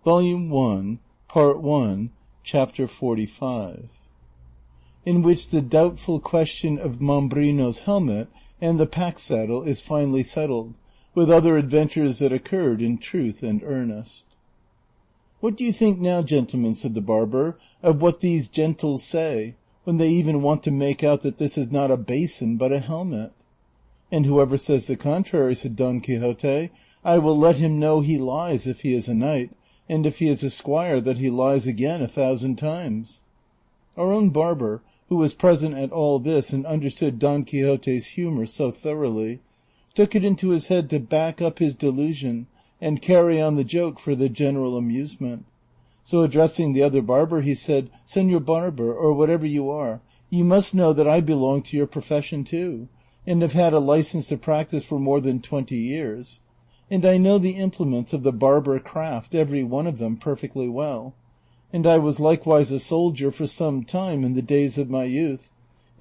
Volume 1, Part 1, Chapter 45, in which the doubtful question of Mambrino's helmet and the pack-saddle is finally settled, with other adventures that occurred in truth and earnest. "What do you think now, gentlemen," said the barber, "of what these gentles say, when they even want to make out that this is not a basin but a helmet?" "And whoever says the contrary," said Don Quixote, "I will let him know he lies if he is a knight, and if he is a squire that he lies again 1,000 times." Our own barber, who was present at all this and understood Don Quixote's humor so thoroughly, took it into his head to back up his delusion and carry on the joke for the general amusement. So addressing the other barber, he said, "Señor barber, or whatever you are, you must know that I belong to your profession too, and have had a license to practice for more than 20 years. And I know the implements of the barber craft, every one of them, perfectly well. And I was likewise a soldier for some time in the days of my youth,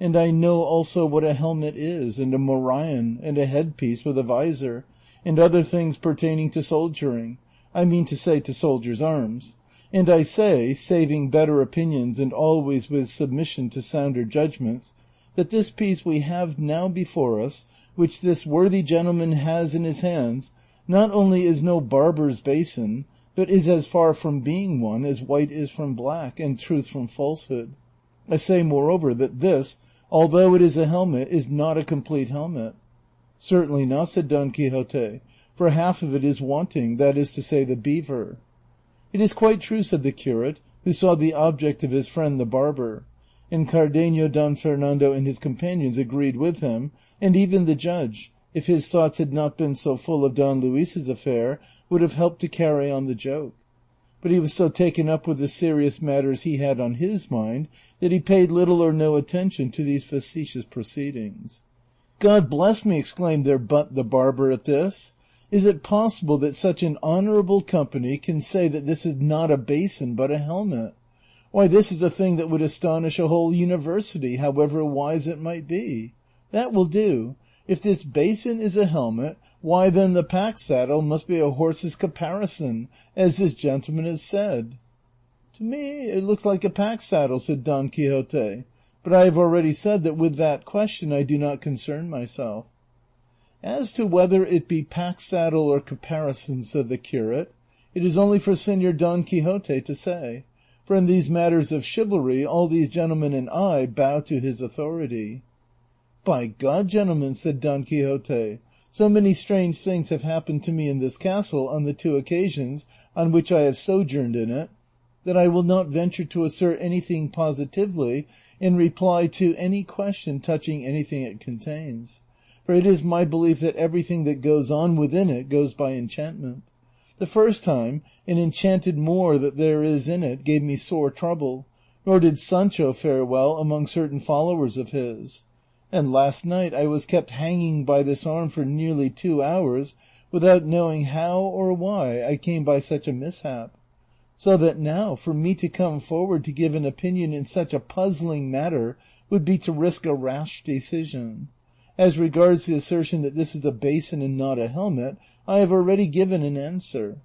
and I know also what a helmet is, and a morion, and a headpiece with a visor, and other things pertaining to soldiering, I mean to say to soldiers' arms. And I say, saving better opinions and always with submission to sounder judgments, that this piece we have now before us, which this worthy gentleman has in his hands, not only is no barber's basin, but is as far from being one as white is from black, and truth from falsehood. I say, moreover, that this, although it is a helmet, is not a complete helmet." "Certainly not," said Don Quixote, "for half of it is wanting, that is to say, the beaver." "It is quite true," said the curate, who saw the object of his friend the barber, and Cardenio, Don Fernando, and his companions agreed with him, and even the judge, if his thoughts had not been so full of Don Luis's affair, would have helped to carry on the joke. But he was so taken up with the serious matters he had on his mind that he paid little or no attention to these facetious proceedings. "God bless me!" exclaimed their butt the barber at this. "Is it possible that such an honourable company can say that this is not a basin but a helmet? Why, this is a thing that would astonish a whole university, however wise it might be. That will do. If this basin is a helmet, why then the pack-saddle must be a horse's caparison, as this gentleman has said." "To me it looks like a pack-saddle," said Don Quixote, "but I have already said that with that question I do not concern myself." "As to whether it be pack-saddle or caparison," said the curate, "it is only for Señor Don Quixote to say, for in these matters of chivalry all these gentlemen and I bow to his authority." "By God, gentlemen," said Don Quixote, "so many strange things have happened to me in this castle on the 2 occasions on which I have sojourned in it, that I will not venture to assert anything positively in reply to any question touching anything it contains, for it is my belief that everything that goes on within it goes by enchantment. The first time an enchanted Moor that there is in it gave me sore trouble, nor did Sancho fare well among certain followers of his. And last night I was kept hanging by this arm for nearly 2 hours without knowing how or why I came by such a mishap. So that now for me to come forward to give an opinion in such a puzzling matter would be to risk a rash decision. As regards the assertion that this is a basin and not a helmet, I have already given an answer.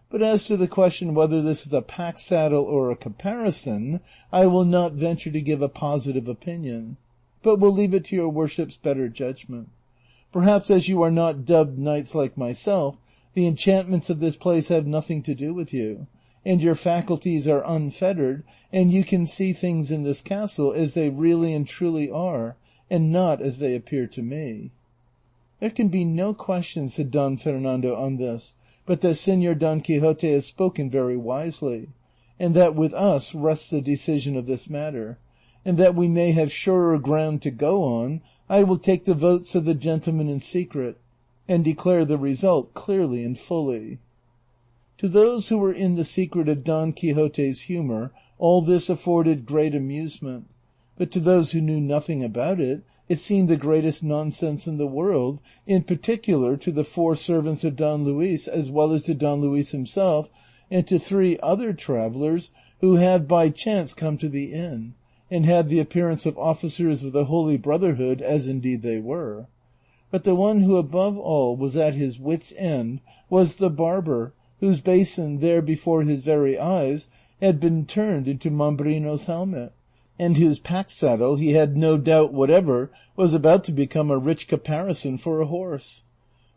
But as to the question whether this is a pack-saddle or a caparison, I will not venture to give a positive opinion, but will leave it to your worship's better judgment. Perhaps as you are not dubbed knights like myself, the enchantments of this place have nothing to do with you, and your faculties are unfettered, and you can see things in this castle as they really and truly are, and not as they appear to me." "There can be no question," said Don Fernando on this, "but that Señor Don Quixote has spoken very wisely, and that with us rests the decision of this matter, and that we may have surer ground to go on, I will take the votes of the gentlemen in secret, and declare the result clearly and fully." To those who were in the secret of Don Quixote's humour all this afforded great amusement, but to those who knew nothing about it, it seemed the greatest nonsense in the world, in particular to the 4 servants of Don Luis, as well as to Don Luis himself, and to 3 other travellers who had by chance come to the inn, and had the appearance of officers of the Holy Brotherhood, as indeed they were. But the one who above all was at his wits' end was the barber, whose basin, there before his very eyes, had been turned into Mambrino's helmet, and whose pack-saddle he had no doubt whatever was about to become a rich caparison for a horse.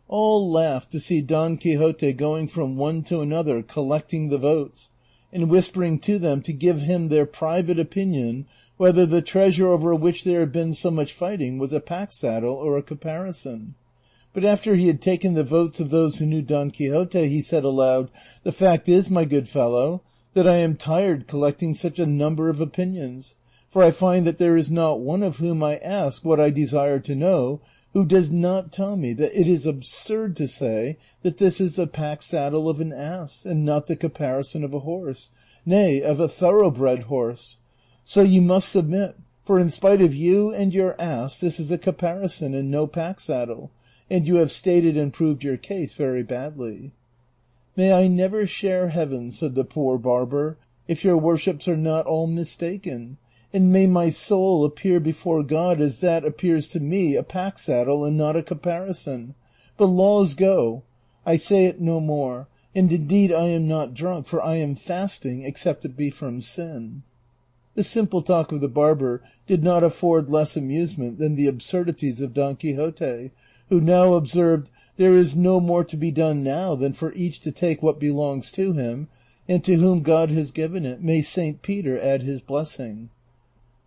All laughed to see Don Quixote going from one to another collecting the votes, and whispering to them to give him their private opinion whether the treasure over which there had been so much fighting was a pack-saddle or a caparison. But after he had taken the votes of those who knew Don Quixote, he said aloud, "The fact is, my good fellow, that I am tired collecting such a number of opinions, for I find that there is not one of whom I ask what I desire to know who does not tell me that it is absurd to say that this is the pack-saddle of an ass, and not the caparison of a horse, nay, of a thoroughbred horse. So you must submit, for in spite of you and your ass, this is a caparison and no pack-saddle, and you have stated and proved your case very badly." "May I never share heaven," said the poor barber, "if your worships are not all mistaken, and may my soul appear before God as that appears to me, a pack-saddle and not a caparison. But laws go, I say it no more, and indeed I am not drunk, for I am fasting, except it be from sin." The simple talk of the barber did not afford less amusement than the absurdities of Don Quixote, who now observed, "There is no more to be done now than for each to take what belongs to him, and to whom God has given it, may Saint Peter add his blessing."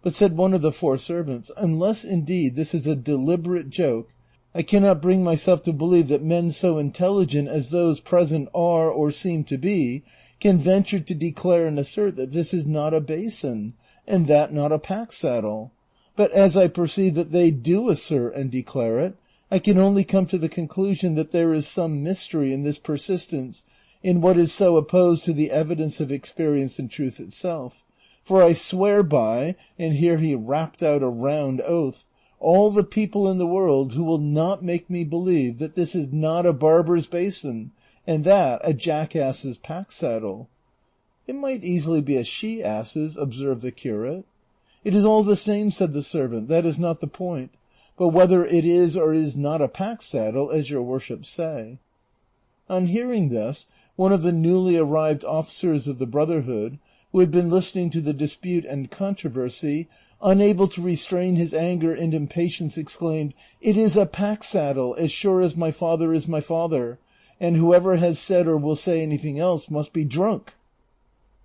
But said one of the four servants, "Unless indeed this is a deliberate joke, I cannot bring myself to believe that men so intelligent as those present are or seem to be can venture to declare and assert that this is not a basin, and that not a pack-saddle. But as I perceive that they do assert and declare it, I can only come to the conclusion that there is some mystery in this persistence in what is so opposed to the evidence of experience and truth itself. For I swear by," and here he rapped out a round oath, "all the people in the world who will not make me believe that this is not a barber's basin, and that a jackass's pack-saddle." "It might easily be a she-ass's," observed the curate. "It is all the same," said the servant, "that is not the point, but whether it is or is not a pack-saddle, as your worships say." On hearing this, one of the newly arrived officers of the Brotherhood, who had been listening to the dispute and controversy, unable to restrain his anger and impatience, exclaimed, "It is a pack-saddle, as sure as my father is my father, and whoever has said or will say anything else must be drunk."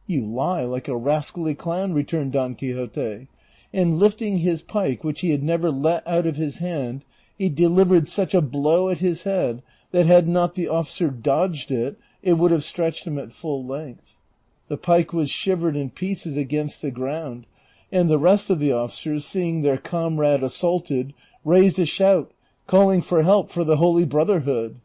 "You lie like a rascally clown," returned Don Quixote, and lifting his pike, which he had never let out of his hand, he delivered such a blow at his head that had not the officer dodged it, it would have stretched him at full length. The pike was shivered in pieces against the ground, and the rest of the officers, seeing their comrade assaulted, raised a shout, calling for help for the Holy Brotherhood.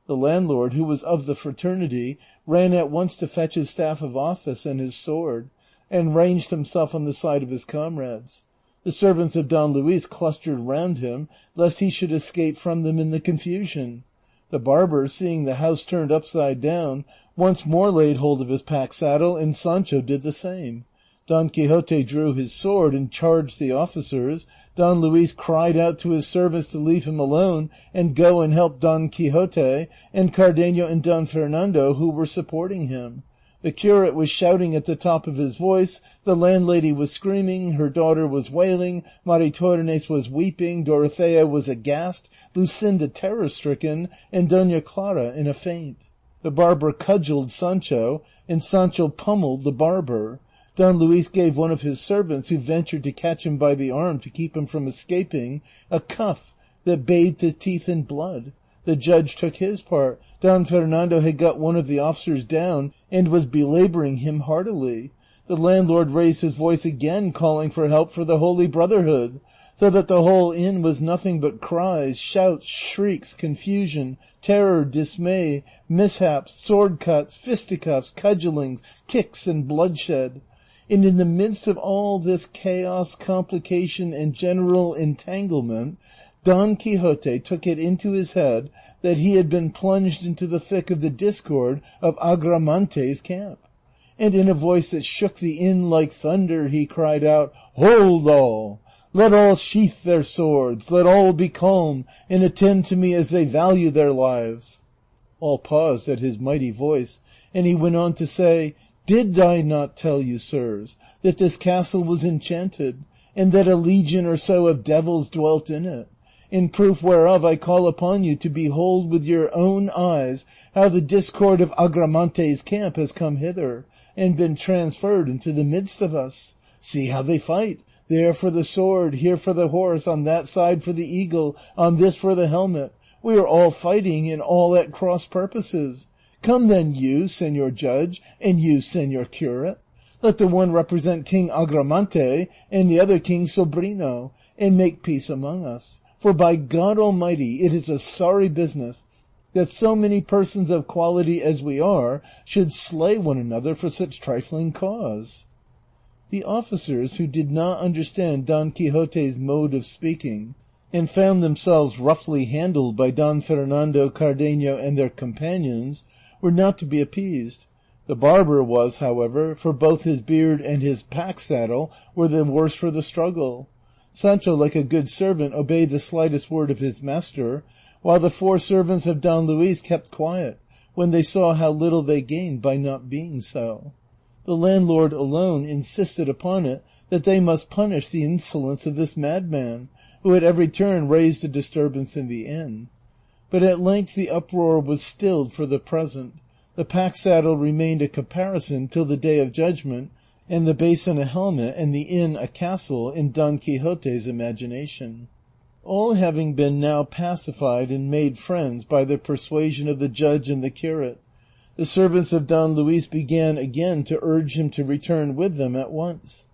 The landlord, who was of the fraternity, ran at once to fetch his staff of office and his sword, and ranged himself on the side of his comrades. The servants of Don Luis clustered round him, lest he should escape from them in the confusion. The barber, seeing the house turned upside down, once more laid hold of his pack-saddle, and Sancho did the same. Don Quixote drew his sword and charged the officers. Don Luis cried out to his servants to leave him alone and go and help Don Quixote, and Cardenio and Don Fernando, who were supporting him. The curate was shouting at the top of his voice, the landlady was screaming, her daughter was wailing, Maritornes was weeping, Dorothea was aghast, Lucinda terror-stricken, and Dona Clara in a faint. The barber cudgeled Sancho, and Sancho pummeled the barber. Don Luis gave one of his servants, who ventured to catch him by the arm to keep him from escaping, a cuff that bathed his teeth in blood. The judge took his part. Don Fernando had got one of the officers down and was belaboring him heartily. The landlord raised his voice again, calling for help for the Holy Brotherhood, so that the whole inn was nothing but cries, shouts, shrieks, confusion, terror, dismay, mishaps, sword cuts, fisticuffs, cudgellings, kicks, and bloodshed. And in the midst of all this chaos, complication, and general entanglement, Don Quixote took it into his head that he had been plunged into the thick of the discord of Agramante's camp, and in a voice that shook the inn like thunder he cried out, "Hold all! Let all sheath their swords, let all be calm, and attend to me as they value their lives." All paused at his mighty voice, and he went on to say, "Did I not tell you, sirs, that this castle was enchanted, and that a legion or so of devils dwelt in it? In proof whereof I call upon you to behold with your own eyes how the discord of Agramante's camp has come hither, and been transferred into the midst of us. See how they fight, there for the sword, here for the horse, on that side for the eagle, on this for the helmet. We are all fighting, and all at cross purposes. Come then, you, Señor Judge, and you, Señor Curate. Let the one represent King Agramante, and the other King Sobrino, and make peace among us. For by God Almighty it is a sorry business that so many persons of quality as we are should slay one another for such trifling cause." The officers, who did not understand Don Quixote's mode of speaking, and found themselves roughly handled by Don Fernando, Cardenio, and their companions, were not to be appeased. The barber was, however, for both his beard and his pack-saddle were the worse for the struggle. Sancho, like a good servant, obeyed the slightest word of his master, while the 4 servants of Don Luis kept quiet, when they saw how little they gained by not being so. The landlord alone insisted upon it that they must punish the insolence of this madman, who at every turn raised a disturbance in the inn. But at length the uproar was stilled for the present. The pack-saddle remained a caparison till the day of judgment, and the basin a helmet, and the inn a castle in Don Quixote's imagination. All having been now pacified and made friends by the persuasion of the judge and the curate, the servants of Don Luis began again to urge him to return with them at once.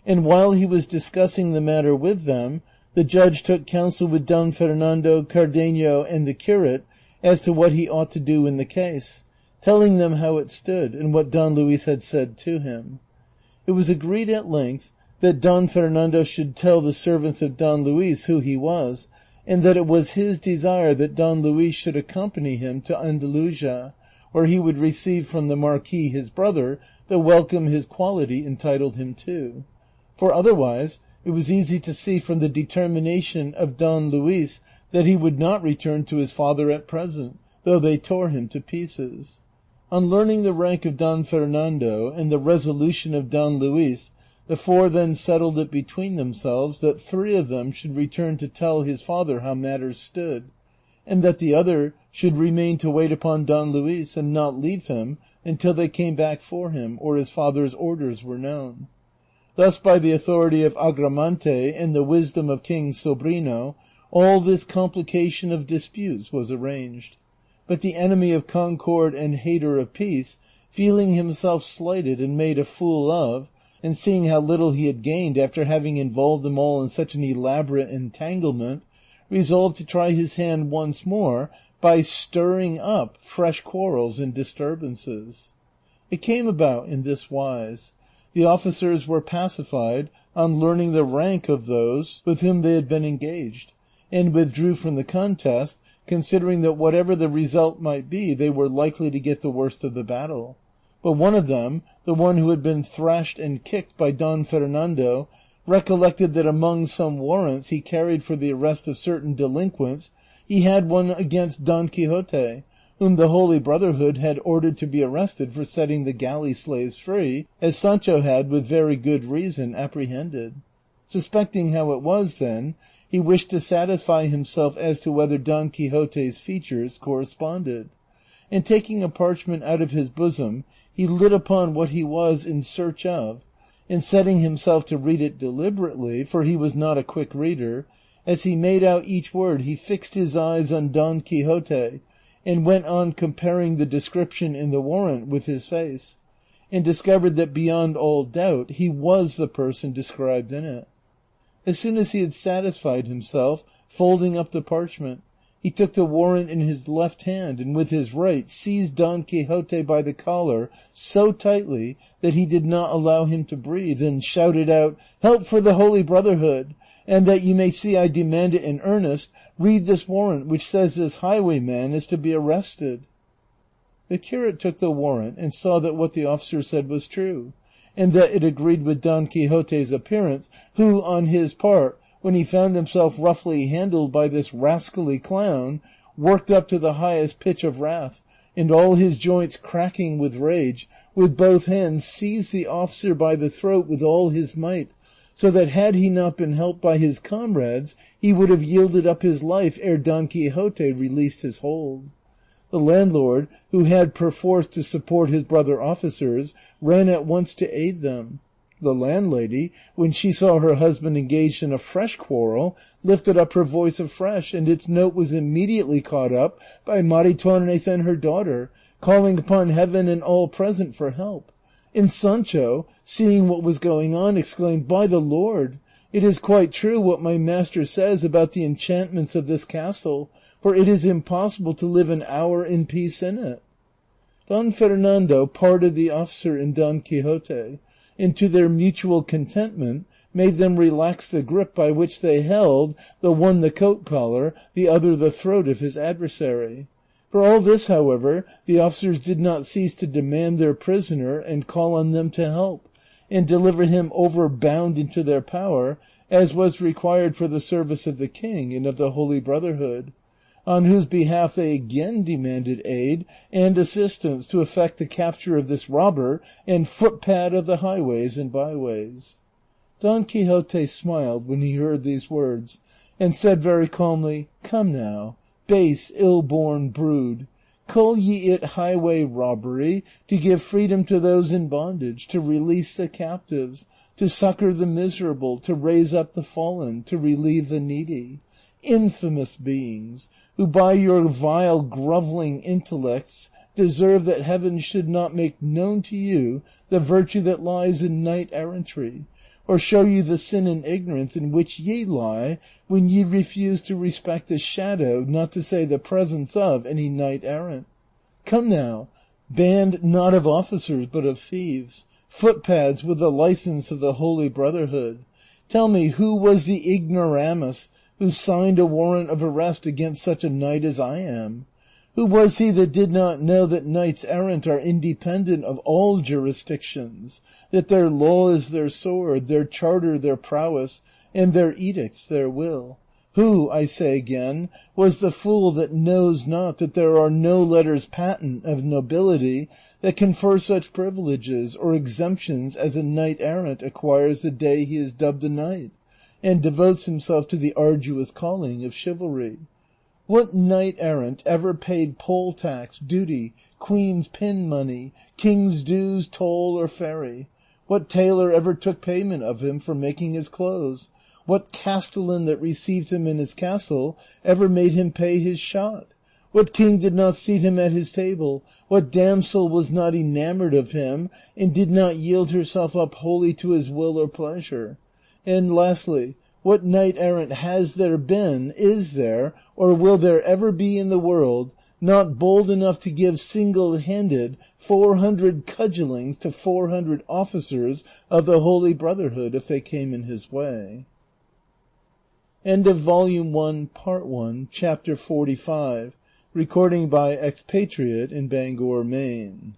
And while he was discussing the matter with them, the judge took counsel with Don Fernando, Cardenio, and the curate as to what he ought to do in the case, telling them how it stood and what Don Luis had said to him. It was agreed at length that Don Fernando should tell the servants of Don Luis who he was, and that it was his desire that Don Luis should accompany him to Andalusia, where he would receive from the Marquis his brother the welcome his quality entitled him to. For otherwise it was easy to see from the determination of Don Luis that he would not return to his father at present, though they tore him to pieces. On learning the rank of Don Fernando and the resolution of Don Luis, the 4 then settled it between themselves that 3 of them should return to tell his father how matters stood, and that the other should remain to wait upon Don Luis and not leave him until they came back for him or his father's orders were known. Thus by the authority of Agramante and the wisdom of King Sobrino, all this complication of disputes was arranged. But the enemy of concord and hater of peace, feeling himself slighted and made a fool of, and seeing how little he had gained after having involved them all in such an elaborate entanglement, resolved to try his hand once more by stirring up fresh quarrels and disturbances. It came about in this wise. The officers were pacified on learning the rank of those with whom they had been engaged, and withdrew from the contest, considering that whatever the result might be, they were likely to get the worst of the battle. But one of them, the one who had been thrashed and kicked by Don Fernando, recollected that among some warrants he carried for the arrest of certain delinquents, he had one against Don Quixote, whom the Holy Brotherhood had ordered to be arrested for setting the galley slaves free, as Sancho had, with very good reason, apprehended. Suspecting how it was, then, he wished to satisfy himself as to whether Don Quixote's features corresponded, and taking a parchment out of his bosom, he lit upon what he was in search of, and setting himself to read it deliberately, for he was not a quick reader, as he made out each word he fixed his eyes on Don Quixote, and went on comparing the description in the warrant with his face, and discovered that beyond all doubt he was the person described in it. As soon as he had satisfied himself, folding up the parchment, he took the warrant in his left hand, and with his right seized Don Quixote by the collar so tightly that he did not allow him to breathe, and shouted out, "Help for the Holy Brotherhood! And that you may see I demand it in earnest, read this warrant which says this highwayman is to be arrested." The curate took the warrant and saw that what the officer said was true, and that it agreed with Don Quixote's appearance, who, on his part, when he found himself roughly handled by this rascally clown, worked up to the highest pitch of wrath, and all his joints cracking with rage, with both hands seized the officer by the throat with all his might, so that had he not been helped by his comrades, he would have yielded up his life ere Don Quixote released his hold. The landlord, who had perforce to support his brother officers, ran at once to aid them. The landlady, when she saw her husband engaged in a fresh quarrel, lifted up her voice afresh, and its note was immediately caught up by Maritornes and her daughter, calling upon heaven and all present for help. And Sancho, seeing what was going on, exclaimed, "By the Lord, it is quite true what my master says about the enchantments of this castle, for it is impossible to live an hour in peace in it." Don Fernando parted the officer and Don Quixote, and to their mutual contentment made them relax the grip by which they held, the one the coat collar, the other the throat of his adversary. For all this, however, the officers did not cease to demand their prisoner and call on them to help, and deliver him over bound into their power, as was required for the service of the king and of the Holy Brotherhood, on whose behalf they again demanded aid and assistance to effect the capture of this robber and footpad of the highways and byways. Don Quixote smiled when he heard these words, and said very calmly, "Come now, base, ill-born brood, call ye it highway robbery to give freedom to those in bondage, to release the captives, to succor the miserable, to raise up the fallen, to relieve the needy? Infamous beings, who by your vile groveling intellects deserve that heaven should not make known to you the virtue that lies in knight-errantry, or show you the sin and ignorance in which ye lie when ye refuse to respect the shadow, not to say the presence of, any knight-errant. Come now, band not of officers but of thieves, footpads with the license of the Holy Brotherhood, tell me who was the ignoramus who signed a warrant of arrest against such a knight as I am? Who was he that did not know that knights errant are independent of all jurisdictions, that their law is their sword, their charter their prowess, and their edicts their will? Who, I say again, was the fool that knows not that there are no letters patent of nobility that confer such privileges or exemptions as a knight errant acquires the day he is dubbed a knight, and devotes himself to the arduous calling of chivalry? What knight errant ever paid poll tax, duty, queen's pin money, king's dues, toll, or ferry? What tailor ever took payment of him for making his clothes? What castellan that received him in his castle ever made him pay his shot? What king did not seat him at his table? What damsel was not enamored of him, and did not yield herself up wholly to his will or pleasure? And lastly, what knight errant has there been, is there, or will there ever be in the world, not bold enough to give single-handed 400 cudgellings to 400 officers of the Holy Brotherhood if they came in his way? End of Volume 1, Part 1, Chapter 45, recording by Expatriate in Bangor, Maine.